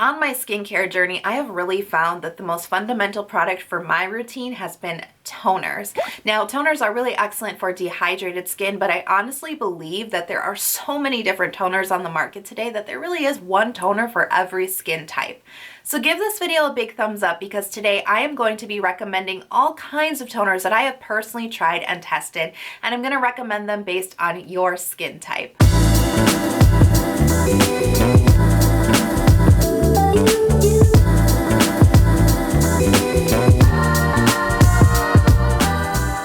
On my skincare journey, I have really found that the most fundamental product for my routine has been toners. Now, toners are really excellent for dehydrated skin, but I honestly believe that there are so many different toners on the market today that there really is one toner for every skin type. So give this video a big thumbs up because today I am going to be recommending all kinds of toners that I have personally tried and tested, and I'm going to recommend them based on your skin type.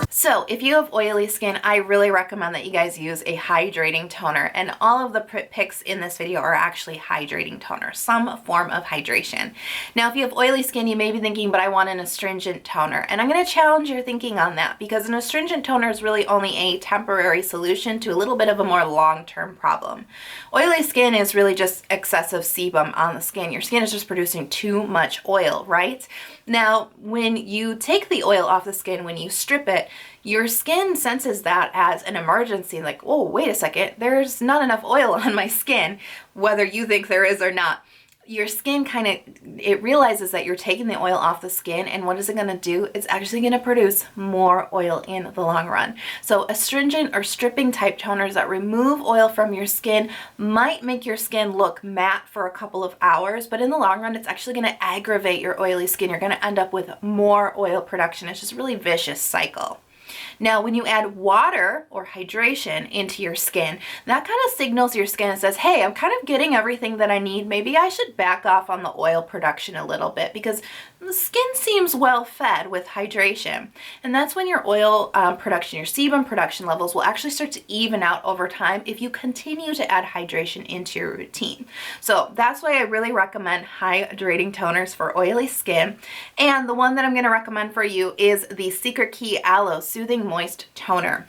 So if you have oily skin, I really recommend that you guys use a hydrating toner, and all of the picks in this video are actually hydrating toners, some form of hydration. Now, if you have oily skin, you may be thinking, but I want an astringent toner, and I'm going to challenge your thinking on that because an astringent toner is really only a temporary solution to a little bit of a more long-term problem. Oily skin is really just excessive sebum on the skin. Your skin is just producing too much oil, right? Now, when you take the oil off the skin, when you strip it, your skin senses that as an emergency, like, oh, wait a second, there's not enough oil on my skin, whether you think there is or not. Your skin it realizes that you're taking the oil off the skin, and what is it going to do? It's actually going to produce more oil in the long run. So astringent or stripping type toners that remove oil from your skin might make your skin look matte for a couple of hours, but in the long run, it's actually going to aggravate your oily skin. You're going to end up with more oil production. It's just a really vicious cycle. Now, when you add water or hydration into your skin, that kind of signals your skin and says, hey, I'm kind of getting everything that I need. Maybe I should back off on the oil production a little bit because the skin seems well fed with hydration. And that's when your oil production, your sebum production levels will actually start to even out over time if you continue to add hydration into your routine. So that's why I really recommend hydrating toners for oily skin. And the one that I'm going to recommend for you is the Secret Key Aloe Soothing Moist Toner.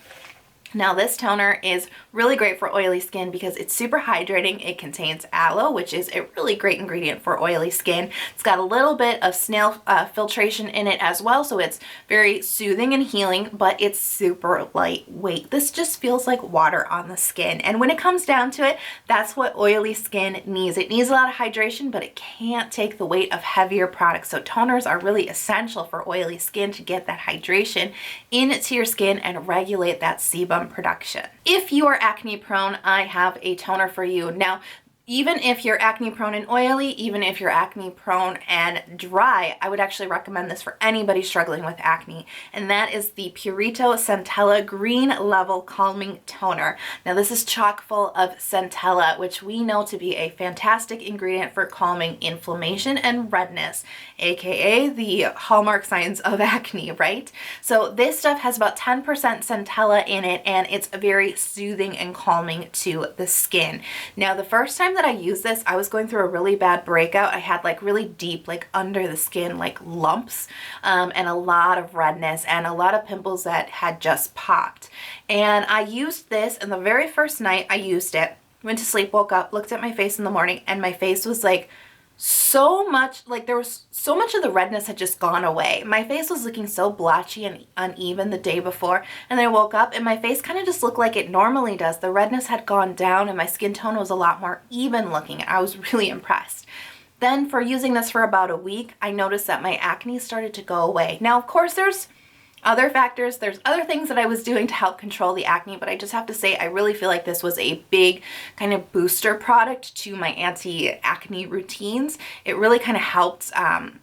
Now, this toner is really great for oily skin because it's super hydrating. It contains aloe, which is a really great ingredient for oily skin. It's got a little bit of snail filtration in it as well, so it's very soothing and healing, but it's super lightweight. This just feels like water on the skin. And when it comes down to it, that's what oily skin needs. It needs a lot of hydration, but it can't take the weight of heavier products. So toners are really essential for oily skin to get that hydration into your skin and regulate that sebum production. If you are acne prone, I have a toner for you. Now, even if you're acne prone and oily, even if you're acne prone and dry, I would actually recommend this for anybody struggling with acne, and that is the Purito Centella Green Level Calming Toner. Now, this is chock full of Centella, which we know to be a fantastic ingredient for calming inflammation and redness, aka the hallmark signs of acne, right? So this stuff has about 10% Centella in it, and it's very soothing and calming to the skin. Now, the first time that I used this, I was going through a really bad breakout. I had really deep, under the skin, lumps, and a lot of redness and a lot of pimples that had just popped. And I used this, and the very first night I used it, went to sleep, woke up, looked at my face in the morning, and my face was so much, there was so much of the redness had just gone away. My face was looking so blotchy and uneven the day before, and then I woke up and my face kind of just looked like it normally does. The redness had gone down and my skin tone was a lot more even looking. I was really impressed. Then for using this for about a week, I noticed that my acne started to go away. Now, of course, there's other factors, there's other things that I was doing to help control the acne, but I just have to say I really feel like this was a big kind of booster product to my anti-acne routines. It really kind of helped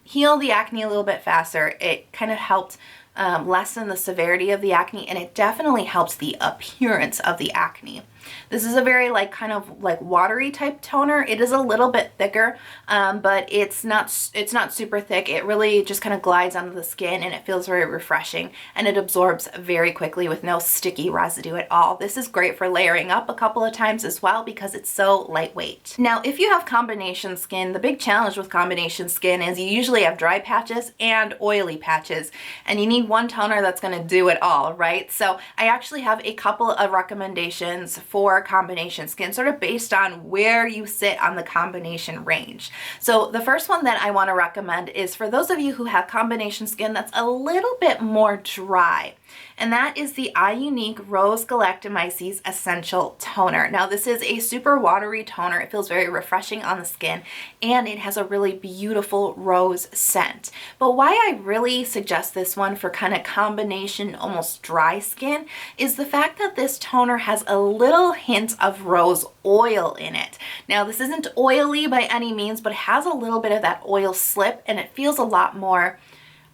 heal the acne a little bit faster. It kind of helped lessen the severity of the acne, and it definitely helps the appearance of the acne. This is a very watery type toner. It is a little bit thicker, but it's not super thick. It really just kind of glides onto the skin and it feels very refreshing, and it absorbs very quickly with no sticky residue at all. This is great for layering up a couple of times as well because it's so lightweight. Now, if you have combination skin, the big challenge with combination skin is you usually have dry patches and oily patches, and you need one toner that's going to do it all, right? So I actually have a couple of recommendations for combination skin, sort of based on where you sit on the combination range. So the first one that I want to recommend is for those of you who have combination skin that's a little bit more dry. and that is the Iunik Rose Galactomyces Essential Toner. Now this is a super watery toner. It feels very refreshing on the skin, and it has a really beautiful rose scent. But why I really suggest this one for kind of combination almost dry skin is the fact that this toner has a little hint of rose oil in it. Now this isn't oily by any means, but it has a little bit of that oil slip, and it feels a lot more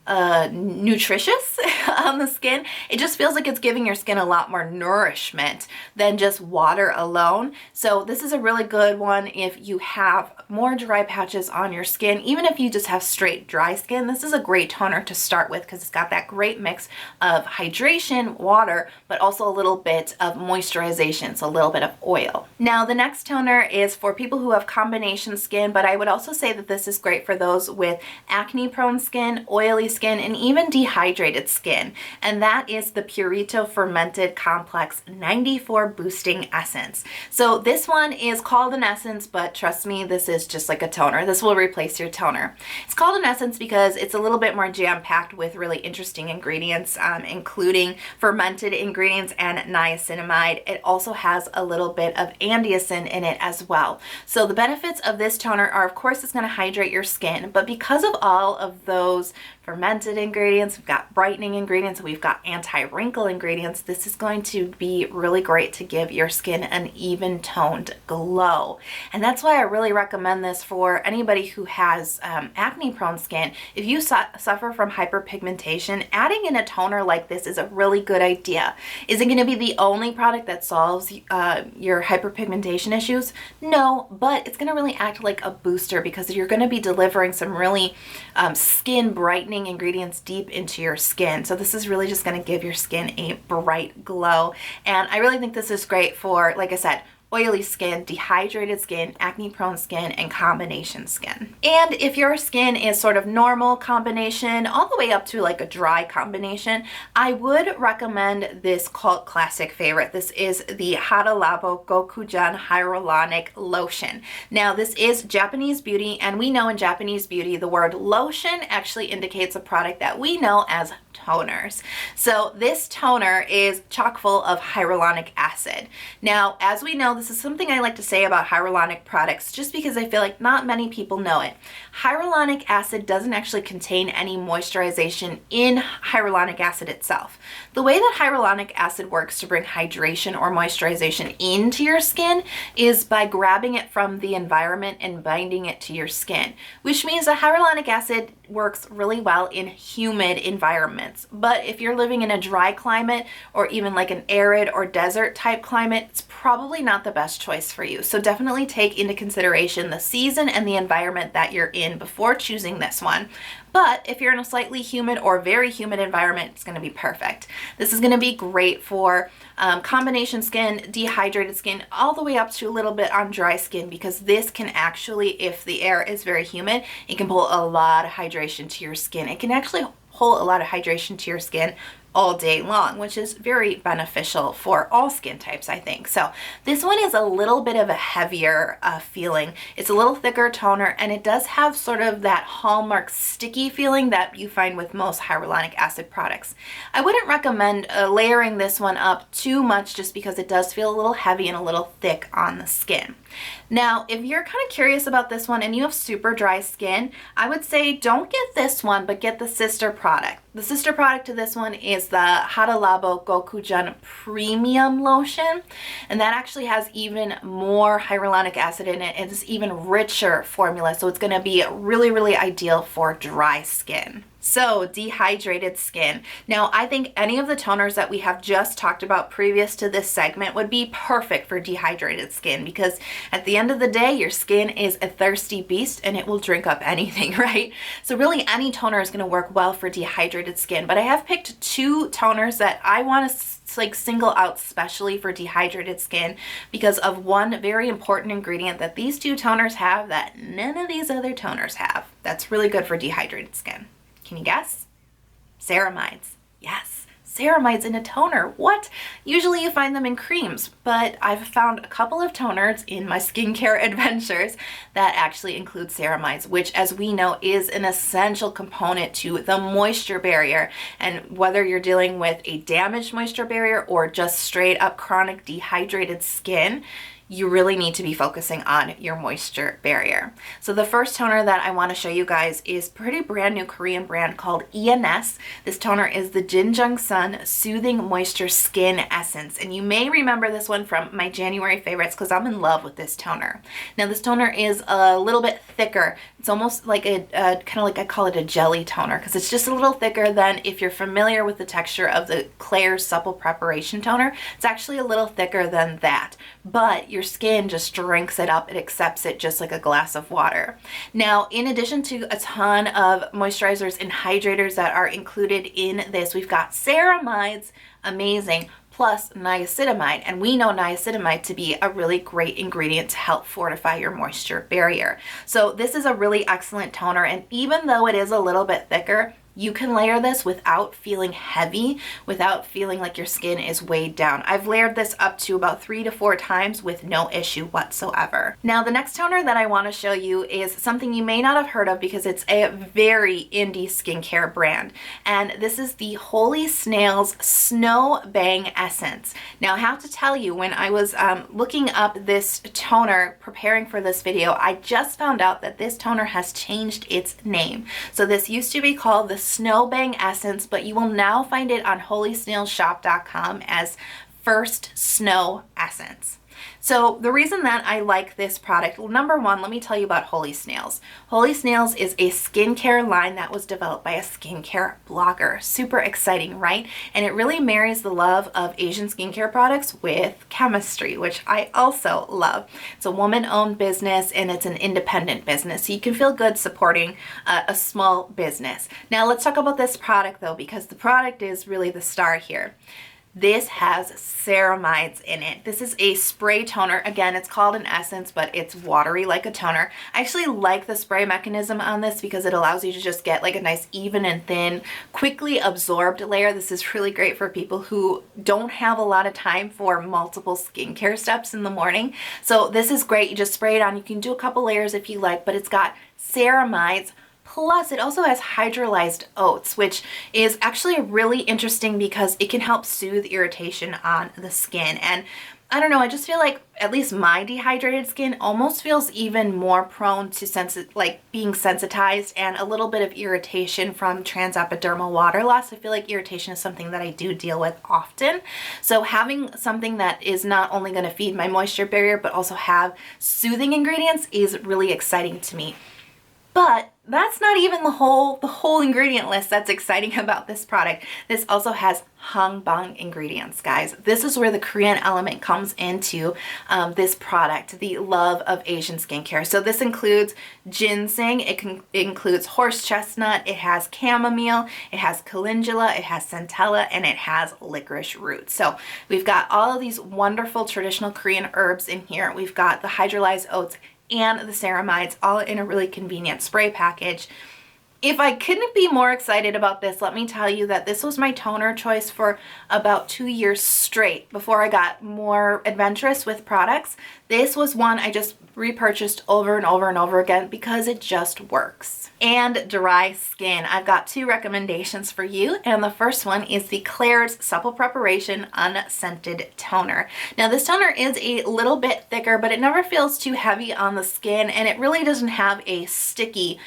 nutritious on the skin. It just feels like it's giving your skin a lot more nourishment than just water alone. So this is a really good one if you have more dry patches on your skin. Even if you just have straight dry skin, this is a great toner to start with because it's got that great mix of hydration, water, but also a little bit of moisturization, so a little bit of oil. Now the next toner is for people who have combination skin, but I would also say that this is great for those with acne prone skin, oily skin, and even dehydrated skin, and that is the Purito Fermented Complex 94 Boosting Essence. So this one is called an essence, but trust me, this is just like a toner. This will replace your toner. It's called an essence because it's a little bit more jam-packed with really interesting ingredients, including fermented ingredients and niacinamide. It also has a little bit of andesite in it as well. So the benefits of this toner are, of course, it's going to hydrate your skin, but because of all of those fermented ingredients, we've got brightening ingredients, we've got anti-wrinkle ingredients, this is going to be really great to give your skin an even toned glow. And that's why I really recommend this for anybody who has acne prone skin. If you suffer from hyperpigmentation, adding in a toner like this is a really good idea. Is it going to be the only product that solves your hyperpigmentation issues? No, but it's going to really act like a booster because you're going to be delivering some really skin brightening ingredients deep into your skin. So this is really just going to give your skin a bright glow. And I really think this is great for, like I said, oily skin, dehydrated skin, acne prone skin, and combination skin. And if your skin is sort of normal combination all the way up to like a dry combination, I would recommend this cult classic favorite. This is the Hada Labo Gokujyun Hyaluronic Lotion. Now this is Japanese beauty, and we know in Japanese beauty the word lotion actually indicates a product that we know as toners. So this toner is chock full of hyaluronic acid. Now, as we know, this is something I like to say about hyaluronic products just because I feel like not many people know it. Hyaluronic acid doesn't actually contain any moisturization in hyaluronic acid itself. The way that hyaluronic acid works to bring hydration or moisturization into your skin is by grabbing it from the environment and binding it to your skin, which means that hyaluronic acid works really well in humid environments. But if you're living in a dry climate or even like an arid or desert type climate, it's probably not the best choice for you. So definitely take into consideration the season and the environment that you're in before choosing this one. But if you're in a slightly humid or very humid environment, it's going to be perfect. This is going to be great for combination skin, dehydrated skin, all the way up to a little bit on dry skin, because this can actually, if the air is very humid, it can pull a lot of hydration to your skin. It can actually hold a lot of hydration to your skin all day long, which is very beneficial for all skin types, I think. So this one is a little bit of a heavier feeling. It's a little thicker toner, and it does have sort of that hallmark sticky feeling that you find with most hyaluronic acid products. I wouldn't recommend layering this one up too much just because it does feel a little heavy and a little thick on the skin. Now, if you're kind of curious about this one and you have super dry skin, I would say don't get this one, but get the sister product. The sister product to this one is the Hada Labo Gokujyun Premium Lotion, and that actually has even more hyaluronic acid in it. It's even richer formula, so it's going to be really, really ideal for dry skin. So, dehydrated skin. Now, I think any of the toners that we have just talked about previous to this segment would be perfect for dehydrated skin, because at the end of the day, your skin is a thirsty beast and it will drink up anything, right? So really any toner is going to work well for dehydrated skin, but I have picked two toners that I want to like single out specially for dehydrated skin because of one very important ingredient that these two toners have that none of these other toners have. That's really good for dehydrated skin. Can you guess? Ceramides. Yes. ceramides in a toner? What? Usually you find them in creams, but I've found a couple of toners in my skincare adventures that actually include ceramides, which, as we know, is an essential component to the moisture barrier. And whether you're dealing with a damaged moisture barrier or just straight up chronic dehydrated skin, you really need to be focusing on your moisture barrier. So the first toner that I want to show you guys is pretty brand new Korean brand called ENS. This toner is the Jung Sun Soothing Moisture Skin Essence. And you may remember this one from my January favorites because I'm in love with this toner. Now this toner is a little bit thicker. It's almost like a kind of like, I call it a jelly toner because it's just a little thicker than, if you're familiar with the texture of the Klaris Supple Preparation Toner, it's actually a little thicker than that. But your skin just drinks it up. It accepts it just like a glass of water. Now, in addition to a ton of moisturizers and hydrators that are included in this, we've got ceramides, amazing, plus niacinamide. And we know niacinamide to be a really great ingredient to help fortify your moisture barrier. So this is a really excellent toner. And even though it is a little bit thicker, you can layer this without feeling heavy, without feeling like your skin is weighed down. I've layered this up to about 3 to 4 times with no issue whatsoever. Now, the next toner that I want to show you is something you may not have heard of because it's a very indie skincare brand. And this is the Holy Snails Snow Bang Essence. Now, I have to tell you, when I was looking up this toner, preparing for this video, I just found out that this toner has changed its name. So this used to be called the Snow Bang Essence, but you will now find it on holysnailshop.com as First Snow Essence. So the reason that I like this product, well, number one, let me tell you about Holy Snails. Holy Snails is a skincare line that was developed by a skincare blogger. Super exciting, right? And it really marries the love of Asian skincare products with chemistry, which I also love. It's a woman-owned business and it's an independent business, so you can feel good supporting a small business. Now let's talk about this product though, because the product is really the star here. This has ceramides in it. This is a spray toner. Again, it's called an essence, but it's watery like a toner. I actually like the spray mechanism on this because it allows you to just get like a nice even and thin, quickly absorbed layer. This is really great for people who don't have a lot of time for multiple skincare steps in the morning. So this is great. You just spray it on. You can do a couple layers if you like, but it's got ceramides. Plus, it also has hydrolyzed oats, which is actually really interesting because it can help soothe irritation on the skin. And I don't know, I just feel like at least my dehydrated skin almost feels even more prone to being sensitized and a little bit of irritation from transepidermal water loss. I feel like irritation is something that I do deal with often. So having something that is not only going to feed my moisture barrier, but also have soothing ingredients is really exciting to me. But that's not even the whole ingredient list that's exciting about this product. This also has hangbang ingredients, guys. This is where the Korean element comes into this product, the love of Asian skincare. So this includes ginseng, it includes horse chestnut, it has chamomile, it has calendula, it has centella, and it has licorice root. So we've got all of these wonderful traditional Korean herbs in here. We've got the hydrolyzed oats and the ceramides all in a really convenient spray package. If I couldn't be more excited about this, let me tell you that this was my toner choice for about 2 years straight before I got more adventurous with products. This was one I just repurchased over and over and over again because it just works. And dry skin. I've got 2 recommendations for you, and the first one is the Klaris Supple Preparation Unscented Toner. Now this toner is a little bit thicker, but it never feels too heavy on the skin, and it really doesn't have a sticky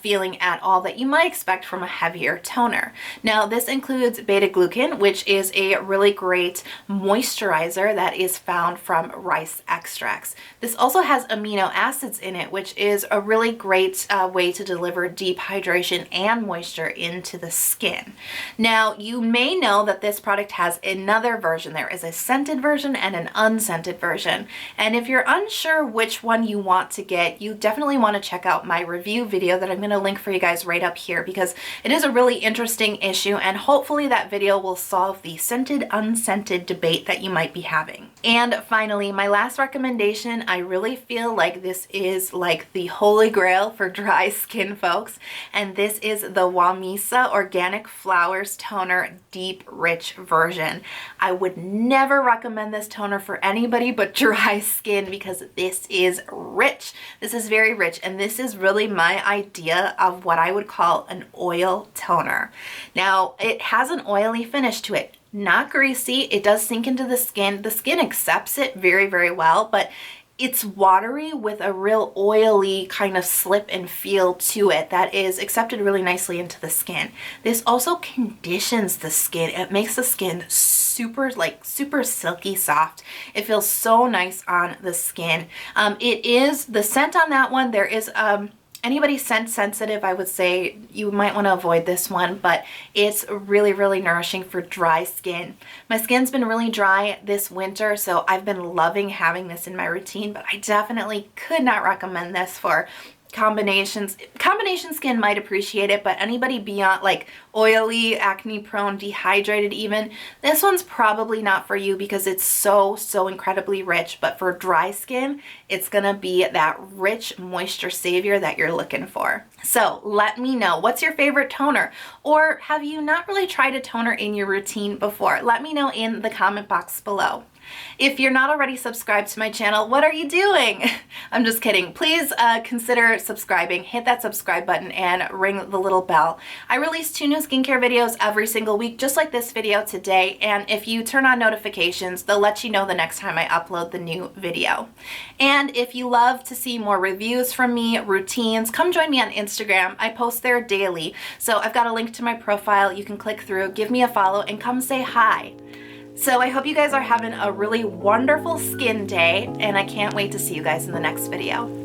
feeling at all that you might expect from a heavier toner. Now this includes beta-glucan, which is a really great moisturizer that is found from rice extracts. This also has amino acids in it, which is a really great way to deliver deep hydration and moisture into the skin. Now you may know that this product has another version. There is a scented version and an unscented version, and if you're unsure which one you want to get, you definitely want to check out my review video that I'm going to link for you guys guys right up here because it is a really interesting issue, and hopefully that video will solve the scented unscented debate that you might be having. And finally, my last recommendation, I really feel like this is like the holy grail for dry skin folks, and this is the Whamisa Organic Flowers Toner Deep Rich version. I would never recommend this toner for anybody but dry skin because this is rich. This is very rich, and this is really my idea of what I would call an oil toner. Now, it has an oily finish to it. Not greasy. It does sink into the skin. The skin accepts it very, very well, but it's watery with a real oily kind of slip and feel to it that is accepted really nicely into the skin. This also conditions the skin. It makes the skin super silky soft. It feels so nice on the skin. It is the scent on that one. There is anybody scent sensitive, I would say you might want to avoid this one, but it's really, really nourishing for dry skin. My skin's been really dry this winter, so I've been loving having this in my routine, but I definitely could not recommend this for combination skin might appreciate it, but anybody beyond like oily, acne prone, dehydrated even, this one's probably not for you because it's so incredibly rich. But for dry skin, it's gonna be that rich moisture savior that you're looking for. So let me know, what's your favorite toner? Or have you not really tried a toner in your routine before? Let me know in the comment box below. If you're not already subscribed to my channel, what are you doing? I'm just kidding. Please consider subscribing. Hit that subscribe button and ring the little bell. I release 2 new skincare videos every single week, just like this video today. And if you turn on notifications, they'll let you know the next time I upload the new video. And if you love to see more reviews from me, routines, come join me on Instagram. I post there daily. So I've got a link to my profile. You can click through, give me a follow, and come say hi. So I hope you guys are having a really wonderful skin day, and I can't wait to see you guys in the next video.